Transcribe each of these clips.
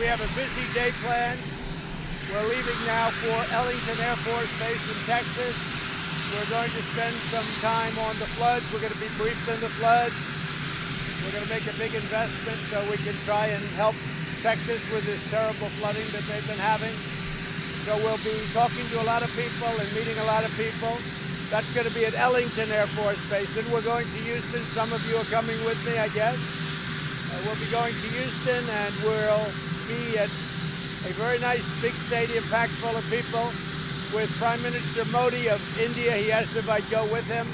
we have a busy day planned. We're leaving now for Ellington Air Force Base in Texas. We're going to spend some time on the floods. We're going to be briefed on the floods. We're going to make a big investment so we can try and help Texas with this terrible flooding that they've been having. So we'll be talking to a lot of people and meeting a lot of people. That's going to be at Ellington Air Force Base. Then we're going to Houston. Some of you are coming with me, I guess. We'll be going to Houston, and we'll be at a very nice big stadium packed full of people with Prime Minister Modi of India. He asked if I'd go with him,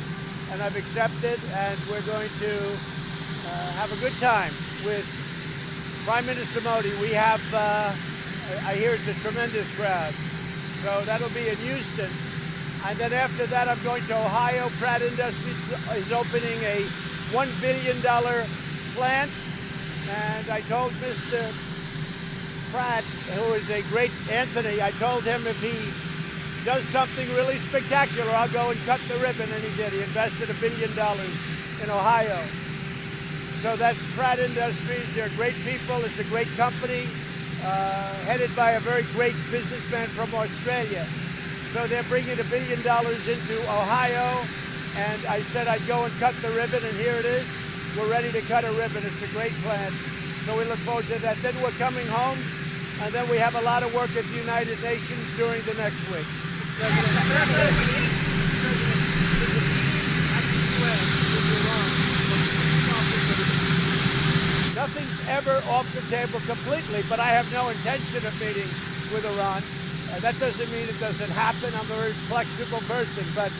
and I've accepted, and we're going to have a good time with Prime Minister Modi. We have, I hear it's a tremendous crowd, so that'll be in Houston. And then after that, I'm going to Ohio. Pratt Industries is opening a $1 billion plant, and I told Mr. Pratt, who is a great Anthony, I told him if he does something really spectacular, I'll go and cut the ribbon, and he did. He invested $1 billion in Ohio. So that's Pratt Industries. They're great people. It's a great company, headed by a very great businessman from Australia. So they're bringing $1 billion into Ohio, and I said I'd go and cut the ribbon, and here it is. We're ready to cut a ribbon. It's a great plan. So we look forward to that. Then we're coming home, and then we have a lot of work at the United Nations during the next week. Nothing's ever off the table completely, but I have no intention of meeting with Iran. That doesn't mean it doesn't happen. I'm a very flexible person, but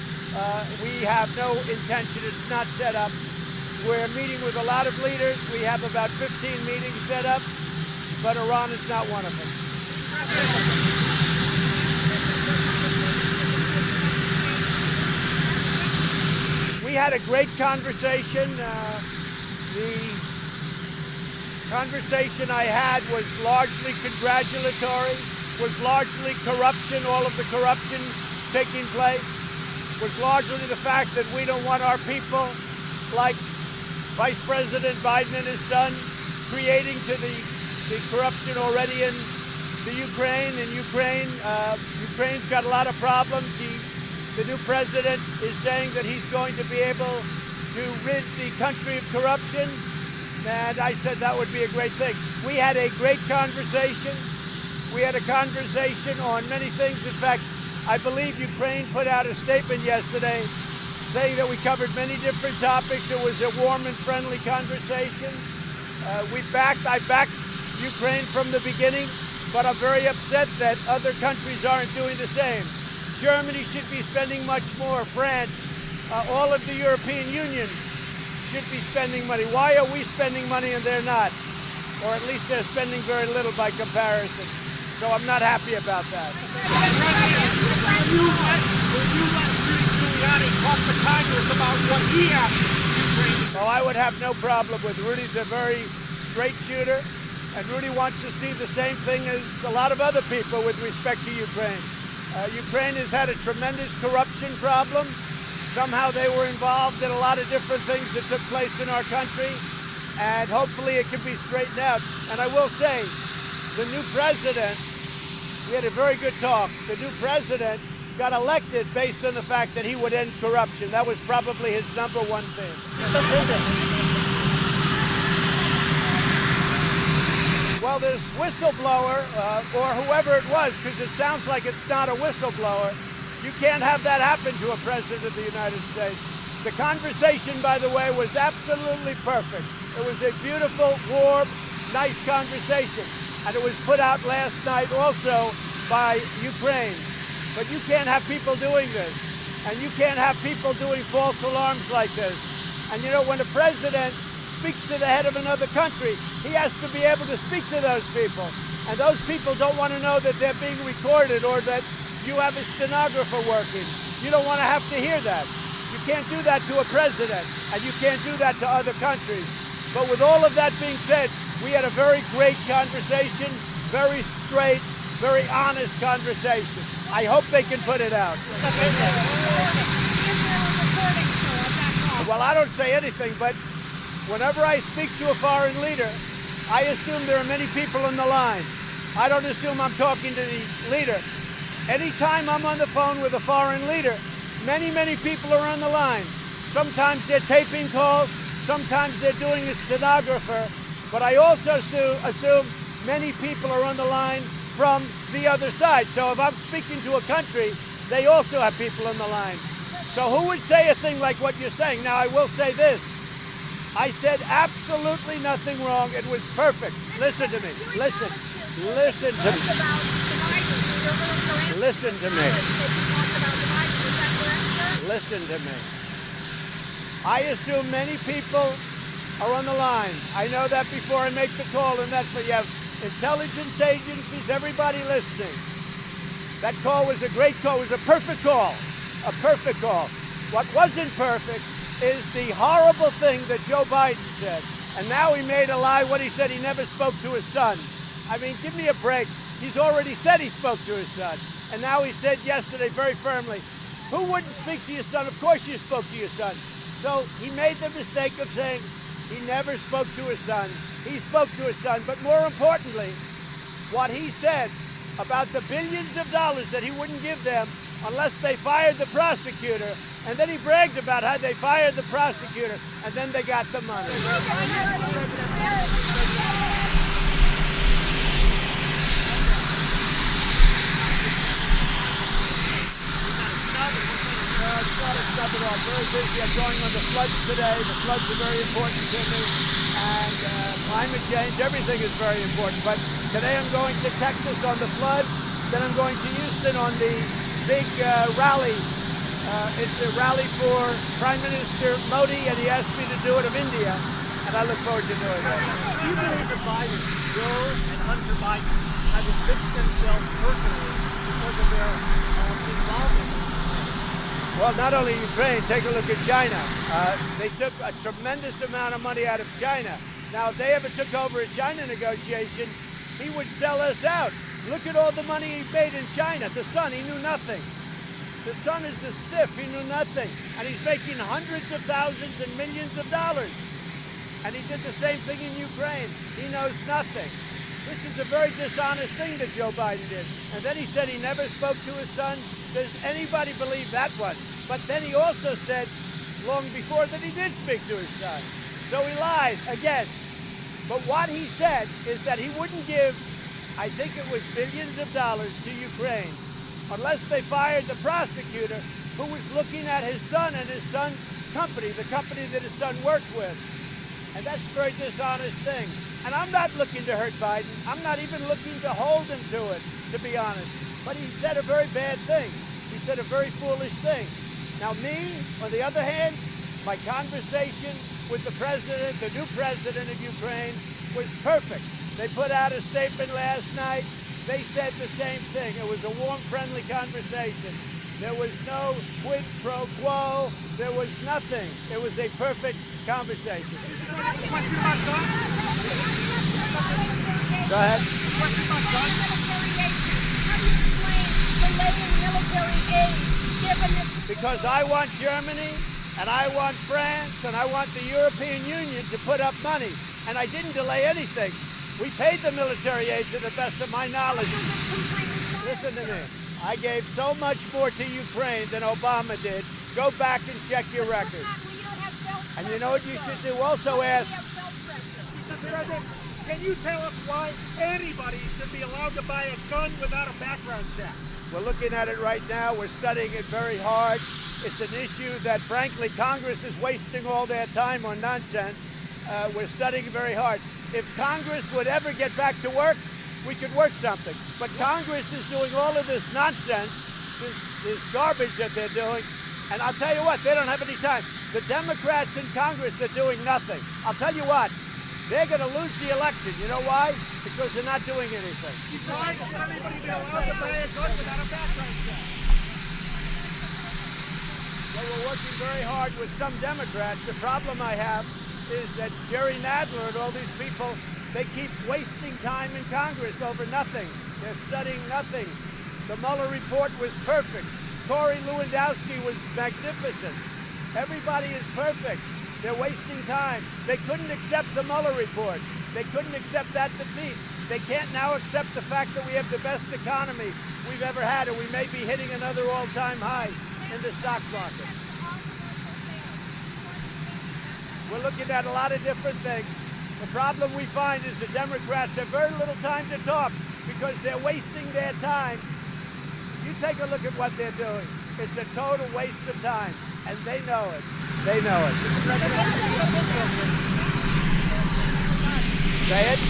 we have no intention. It's not set up. We're meeting with a lot of leaders. We have about 15 meetings set up, but Iran is not one of them. We had a great conversation. The conversation I had was largely congratulatory, was largely corruption, all of the corruption taking place, was largely the fact that we don't want our people, like Vice President Biden and his son, creating to the corruption already in the Ukraine. In Ukraine's got a lot of problems. The new president is saying that he's going to be able to rid the country of corruption, and I said that would be a great thing. We had a great conversation. We had a conversation on many things. In fact, I believe Ukraine put out a statement yesterday saying that we covered many different topics. It was a warm and friendly conversation. I backed Ukraine from the beginning, but I'm very upset that other countries aren't doing the same. Germany should be spending much more. France, all of the European Union should be spending money. Why are we spending money and they're not? Or at least they're spending very little by comparison. So I'm not happy about that. Will you let Rudy Giuliani talk to Congress about what he asked Ukraine? Well, I would have no problem with Rudy's a very straight shooter, and Rudy wants to see the same thing as a lot of other people with respect to Ukraine. Ukraine has had a tremendous corruption problem. Somehow they were involved in a lot of different things that took place in our country, and hopefully it can be straightened out. And I will say, the new president, we had a very good talk. The new president got elected based on the fact that he would end corruption. That was probably his number one thing. Well, this whistleblower, or whoever it was, because it sounds like it's not a whistleblower, you can't have that happen to a president of the United States. The conversation, by the way, was absolutely perfect. It was a beautiful, warm, nice conversation. And it was put out last night also by Ukraine. But you can't have people doing this. And you can't have people doing false alarms like this. And you know, when a president speaks to the head of another country, he has to be able to speak to those people. And those people don't want to know that they're being recorded or that you have a stenographer working. You don't want to have to hear that. You can't do that to a president, and you can't do that to other countries. But with all of that being said, we had a very great conversation, very straight, very honest conversation. I hope they can put it out. Well, I don't say anything, but whenever I speak to a foreign leader, I assume there are many people in the line. I don't assume I'm talking to the leader. Anytime I'm on the phone with a foreign leader, many, many people are on the line. Sometimes they're taping calls, sometimes they're doing a stenographer, but I also assume many people are on the line from the other side. So if I'm speaking to a country, they also have people on the line. So who would say a thing like what you're saying? Now, I will say this. I said absolutely nothing wrong. It was perfect. Listen to me. Listen. Listen to me. Listen to me. Listen to me. I assume many people are on the line. I know that before I make the call, and that's what you have. Intelligence agencies, everybody listening. That call was a great call. It was a perfect call. A perfect call. What wasn't perfect is the horrible thing that Joe Biden said. And now he made a lie what he said he never spoke to his son. I mean, give me a break. He's already said he spoke to his son. And now he said yesterday very firmly, who wouldn't speak to your son? Of course you spoke to your son. So he made the mistake of saying he never spoke to his son. He spoke to his son. But more importantly, what he said about the billions of dollars that he wouldn't give them unless they fired the prosecutor. And then he bragged about how they fired the prosecutor and then they got the money. Stop it off. Very busy. I'm going on the floods today. The floods are very important to me. And climate change, everything is very important. But today I'm going to Texas on the floods. Then I'm going to Houston on the big rally. It's a rally for Prime Minister Modi, and he asked me to do it of India. And I look forward to doing it. Do you believe that Biden, Joe and Hunter Biden, have enriched themselves personally because of their involvement? Well, not only Ukraine, take a look at China. They took a tremendous amount of money out of China. Now, if they ever took over a China negotiation, he would sell us out. Look at all the money he made in China. The son, he knew nothing. The son is a stiff, he knew nothing. And he's making hundreds of thousands and millions of dollars. And he did the same thing in Ukraine. He knows nothing. This is a very dishonest thing that Joe Biden did. And then he said he never spoke to his son. Does anybody believe that one? But then he also said long before that he did speak to his son. So he lied again. But what he said is that he wouldn't give, I think it was billions of dollars to Ukraine unless they fired the prosecutor who was looking at his son and his son's company, the company that his son worked with. And that's a very dishonest thing. And I'm not looking to hurt Biden. I'm not even looking to hold him to it, to be honest. But he said a very bad thing. He said a very foolish thing. Now me, on the other hand, my conversation with the president, the new president of Ukraine, was perfect. They put out a statement last night. They said the same thing. It was a warm, friendly conversation. There was no quid pro quo. There was nothing. It was a perfect conversation. Go ahead. Because I want Germany, and I want France, and I want the European Union to put up money. And I didn't delay anything. We paid the military aid to the best of my knowledge. Listen to me. I gave so much more to Ukraine than Obama did. Go back and check your record. And you know what you should do? Also ask. Mr. President, can you tell us why anybody should be allowed to buy a gun without a background check? We're looking at it right now. We're studying it very hard. It's an issue that, frankly, Congress is wasting all their time on nonsense. We're studying it very hard. If Congress would ever get back to work, we could work something. But Congress is doing all of this nonsense, this garbage that they're doing. And I'll tell you what, they don't have any time. The Democrats in Congress are doing nothing. I'll tell you what, they're going to lose the election. You know why? Because they're not doing anything. Why should anybody be allowed to buy a gun without a background check? Well, we're working very hard with some Democrats. The problem I have is that Jerry Nadler and all these people, they keep wasting time in Congress over nothing. They're studying nothing. The Mueller report was perfect. Corey Lewandowski was magnificent. Everybody is perfect. They're wasting time. They couldn't accept the Mueller report. They couldn't accept that defeat. They can't now accept the fact that we have the best economy we've ever had, and we may be hitting another all-time high in the stock market. We're looking at a lot of different things. The problem we find is the Democrats have very little time to talk because they're wasting their time. You take a look at what they're doing. It's a total waste of time, and they know it. They know it. Say it.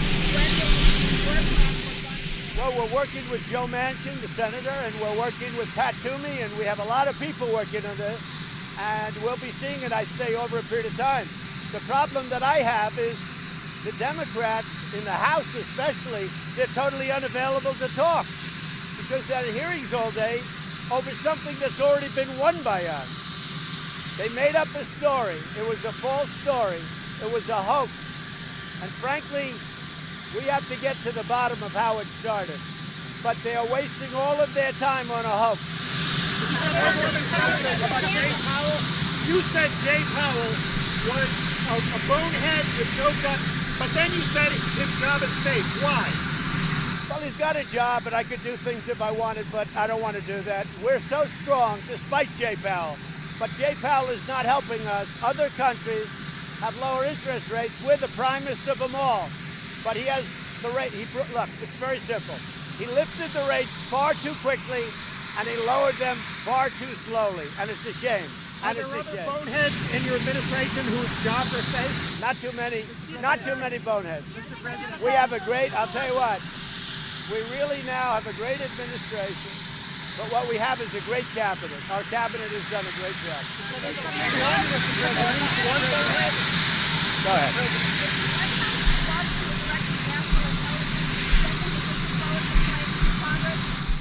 Well, we're working with Joe Manchin, the senator, and we're working with Pat Toomey, and we have a lot of people working on this, and we'll be seeing it, I'd say, over a period of time. The problem that I have is the Democrats, in the House especially, they're totally unavailable to talk because they're at hearings all day over something that's already been won by us. They made up a story. It was a false story. It was a hoax. And frankly, we have to get to the bottom of how it started. But they are wasting all of their time on a hoax. You said Jay Powell was a bonehead with no guts, but then you said his job is safe. Why? Well, he's got a job, and I could do things if I wanted, but I don't want to do that. We're so strong, despite Jay Powell. But Jay Powell is not helping us. Other countries have lower interest rates. We're the primest of them all. But he has the rate. Look, it's very simple. He lifted the rates far too quickly, and he lowered them far too slowly. And it's a shame. Are there other boneheads in your administration whose jobs are safe? Not too many. Not too many boneheads. We have a great, I'll tell you what, we really now have a great administration, but what we have is a great cabinet. Our cabinet has done a great job. Go ahead.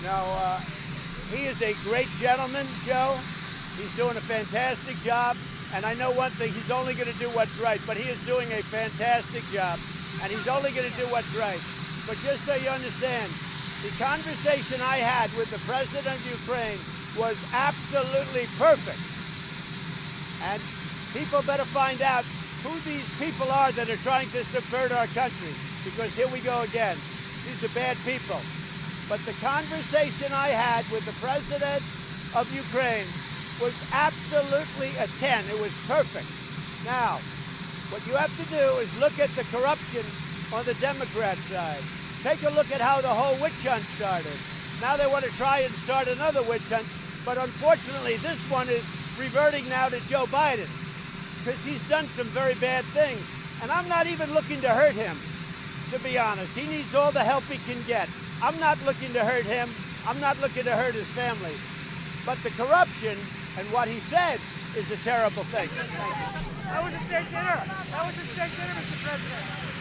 No, he is a great gentleman, Joe. He's doing a fantastic job, and I know one thing, he's only going to do what's right, but he is doing a fantastic job, and he's only going to do what's right. But just so you understand, the conversation I had with the president of Ukraine was absolutely perfect. And people better find out who these people are that are trying to subvert our country, because here we go again. These are bad people. But the conversation I had with the president of Ukraine was absolutely a 10. It was perfect. Now, what you have to do is look at the corruption on the Democrat side. Take a look at how the whole witch hunt started. Now they want to try and start another witch hunt, but unfortunately this one is reverting now to Joe Biden because he's done some very bad things. And I'm not even looking to hurt him, to be honest. He needs all the help he can get. I'm not looking to hurt him. I'm not looking to hurt his family. But the corruption and what he said is a terrible thing. That was a steak dinner. That was a steak dinner, Mr. President.